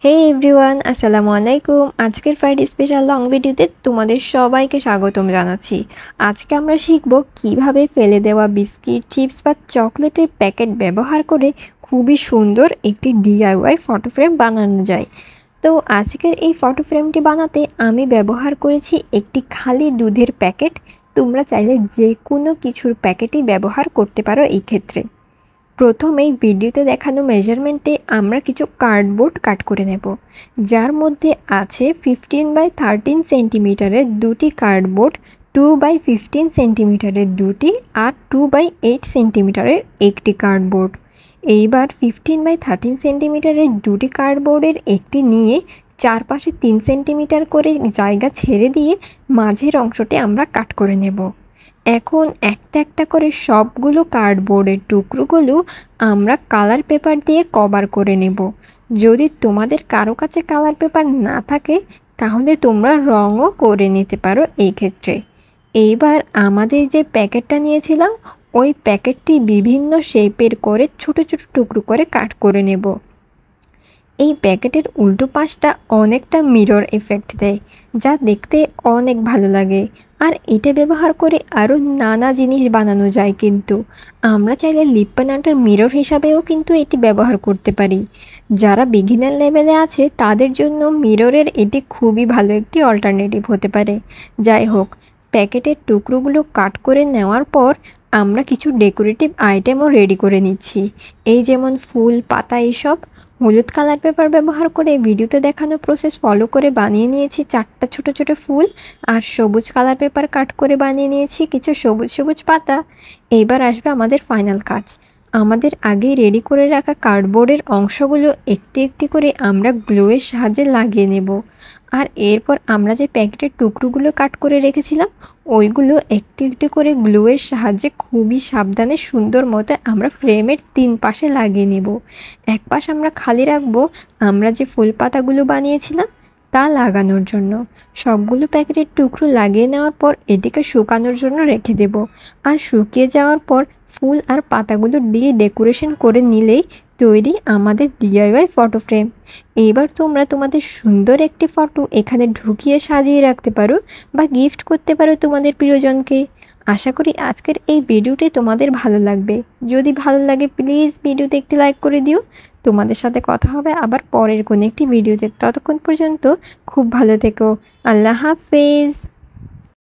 হে everyone, আসসালামু আলাইকুম। আজকের ফ্রাইডে স্পেশাল লং ভিডিওতে তোমাদের সবাইকে স্বাগতম জানাচ্ছি। আজকে আমরা শিখব কিভাবে ফেলে দেওয়া বিস্কিট, চিপস বা চকলেটের প্যাকেট ব্যবহার করে খুবই সুন্দর একটি ডিআইওয়াই ফটো ফ্রেম বানানো যায়। তো আজকের এই ফটো ফ্রেমটি বানাতে আমি ব্যবহার করেছি একটি খালি দুধের প্যাকেট। তোমরা চাইলে যে কোনো কিছুর প্যাকেটই ব্যবহার করতে পারো এই ক্ষেত্রে। প্রথমেই ভিডিওতে দেখানো মেজারমেন্টে আমরা কিছু কার্ডবোর্ড কাট করে নেব, যার মধ্যে আছে 15x13 সেন্টিমিটারের দুটি কার্ডবোর্ড, 2x15 সেন্টিমিটারের দুটি আর 2x8 সেন্টিমিটারের একটি কার্ডবোর্ড। এইবার 15x13 সেন্টিমিটারের দুটি কার্ডবোর্ডের একটি নিয়ে চারপাশে 3 সেন্টিমিটার করে জায়গা ছেড়ে দিয়ে মাঝের অংশটি আমরা কাট করে নেব। এখন একটা একটা করে সবগুলো কার্ডবোর্ডের টুকরোগুলো আমরা কালার পেপার দিয়ে কভার করে নেব। যদি তোমাদের কারো কাছে কালার পেপার না থাকে তাহলে তোমরা রঙও করে নিতে পারো এই ক্ষেত্রে। এইবার আমাদের যে প্যাকেটটা নিয়েছিলাম ওই প্যাকেটটি বিভিন্ন শেপের করে ছোট ছোট টুকরো করে কাট করে নেব। এই প্যাকেটের উল্টো পাশটা অনেকটা মিরর এফেক্ট দেয়, যা দেখতে অনেক ভালো লাগে। আর এটা ব্যবহার করে আরও নানা জিনিস বানানো যায়, কিন্তু আমরা চাইলে লিপ্পন আর্টের মিরর হিসাবেও কিন্তু এটি ব্যবহার করতে পারি। যারা বিগিনার লেভেলে আছে তাদের জন্য মিররের এটি খুবই ভালো একটি অল্টারনেটিভ হতে পারে। যাই হোক, প্যাকেটের টুকরোগুলো কাট করে নেওয়ার পর আমরা কিছু ডেকোরেটিভ আইটেমও রেডি করে নিচ্ছি। এই যেমন ফুল, পাতা, এইসব। হলুদ কালার পেপার ব্যবহার করে ভিডিওতে দেখানো প্রসেস ফলো করে বানিয়ে নিয়েছি 4টা ছোট ছোট ফুল, আর সবুজ কালার পেপার কাট করে বানিয়ে নিয়েছি কিছু সবুজ সবুজ পাতা। এইবার আসবে আমাদের ফাইনাল কাজ। আমাদের আগেই রেডি করে রাখা কার্ডবোর্ডের অংশগুলো একটি একটি করে আমরা গ্লুয়ের সাহায্যে লাগিয়ে নেব। আর এরপর আমরা যে প্যাকেটের টুকরোগুলো কাট করে রেখেছিলাম ওইগুলো একটি একটি করে গ্লুয়ের সাহায্যে খুবই সাবধানে সুন্দর মতো আমরা ফ্রেমের 3 পাশে লাগিয়ে নেব। এক পাশ আমরা খালি রাখবো আমরা যে ফুল পাতাগুলো বানিয়েছিলাম তা লাগানোর জন্য। সবগুলো প্যাকেটের টুকরো লাগিয়ে নেওয়ার পর এটিকে শুকানোর জন্য রেখে দেব। আর শুকিয়ে যাওয়ার পর ফুল আর পাতাগুলো দিয়ে ডেকোরেশন করে নিলেই তৈরি আমাদের ডিআইওয়াই ফটো ফ্রেম। এইবার তোমরা তোমাদের সুন্দর একটি ফটো এখানে ঢুকিয়ে সাজিয়ে রাখতে পারো বা গিফট করতে পারো তোমাদের প্রিয়জনকে। আশা করি আজকের এই ভিডিওটি তোমাদের ভালো লাগবে। যদি ভালো লাগে প্লিজ ভিডিওতে একটি লাইক করে দিও। তোমাদের সাথে কথা হবে আবার পরের কোনো একটি ভিডিওতে। ততক্ষণ পর্যন্ত খুব ভালো থেকো। আল্লাহ হাফেজ।